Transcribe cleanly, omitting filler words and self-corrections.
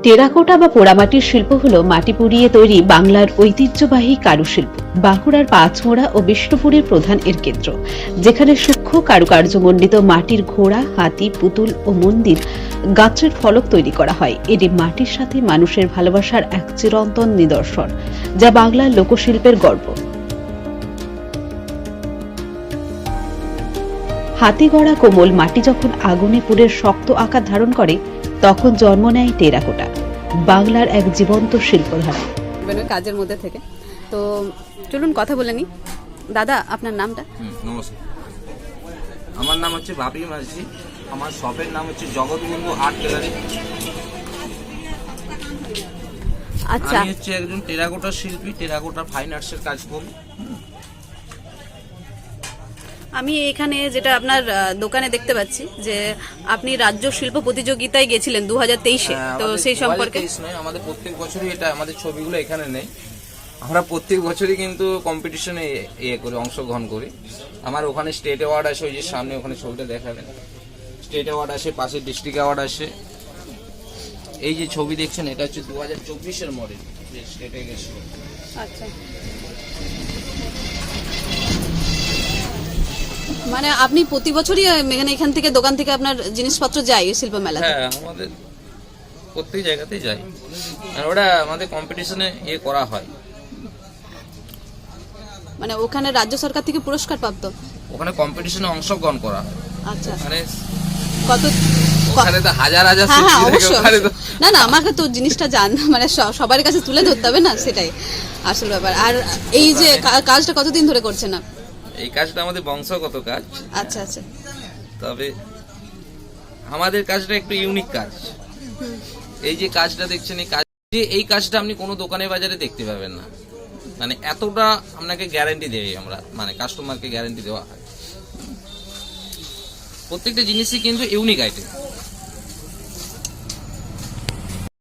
Terracotta বা পোড়ামাটির শিল্প হল মাটি পুড়িয়ে তৈরি বাংলার ঐতিহ্যবাহী কারুশিল্প। বাঁকুড়ার পাঁচমোড়া ও বিষ্ণুপুরের প্রধান এর কেন্দ্র, যেখানে সূক্ষ্ম কারুকার্যমণ্ডিত মাটির ঘোড়া, হাতি, পুতুল ও মন্দির গাত্রের ফলক তৈরি করা হয়। এটি মাটির সাথে মানুষের ভালোবাসার এক চিরন্তন নিদর্শন, যা বাংলার লোকশিল্পের গর্ব। হাতি গড়া কোমল মাটি যখন আগুনে পুড়ে শক্ত আকার ধারণ করে, তখন জন্ম নেয় টেরাকোটা, বাংলার এক জীবন্ত শিল্পধারা। কাজের মধ্যে থেকে তো চলুন কথা বলে নি। দাদা, আপনার নামটা? নমস্কার, আমার নাম হচ্ছে বাপি মাঝি। আমার শপের নাম হচ্ছে জগৎবন্ধু আর্ট গ্যালারি। আচ্ছা, আমি হচ্ছে একজন টেরাকোটা শিল্পী, টেরাকোটা ফাইন আর্টসের কাজ করি। আমি এখানে যেটা আপনার দোকানে দেখতে পাচ্ছি যে আপনি রাজ্য শিল্প প্রতিযোগিতায় গেছিলেন 2023-এ, তো সেই সম্পর্কে। 2023 নয়, আমাদের প্রত্যেক বছরই এটা, আমাদের ছবিগুলো এখানে নেই। আমরা প্রত্যেক বছরই কিন্তু কম্পিটিশনে করে অংশগ্রহণ করি। আমার ওখানে স্টেট অ্যাওয়ার্ড আসে, ওই যে সামনে ওখানে ছবিটা দেখাবেন, স্টেট অ্যাওয়ার্ড আসে, পাশে ডিস্ট্রিক্ট অ্যাওয়ার্ড আসে। এই যে ছবি দেখছেন, এটা হচ্ছে 2024-এর মডেল, যে স্টেটে গেছিল। আচ্ছা, মানে আপনি প্রতি বছরই এখান থেকে দোকান থেকে আপনার জিনিসপত্র যায় শিল্প মেলাতে? হ্যাঁ, আমাদের প্রত্যেক জায়গাতেই যাই, আর ওটা আমাদের কম্পিটিশনে করা হয়। মানে ওখানে রাজ্য সরকার থেকে পুরস্কার প্রাপ্ত? ওখানে কম্পিটিশনে অংশগ্রহণ করা হয়। আচ্ছা, মানে কত? ওখানে তো হাজার হাজার হ্যাঁ হ্যাঁ, শিল্পী থাকে অবশ্যই ওখানে তো। না না, আমাকে তো জিনিসটা মানে সবার কাছে তুলে ধরতে হবে না, সেটাই আসল ব্যাপার। আর এই যে কাজটা কতদিন ধরে করছেন না? এই কাজটা আমাদের বংশগত কাজ। আচ্ছা আচ্ছা, তবে আমাদের কাজটা একটু ইউনিক কাজ। এই যে কাজটা দেখছেন, এই কাজটা আপনি কোনো দোকানে বাজারে দেখতে পাবেন না। মানে এতটা আপনাকে গ্যারান্টি দেই আমরা, মানে কাস্টমারকে গ্যারান্টি দেওয়া হয়। প্রত্যেকটা জিনিসই কিন্তু ইউনিক আইটেম।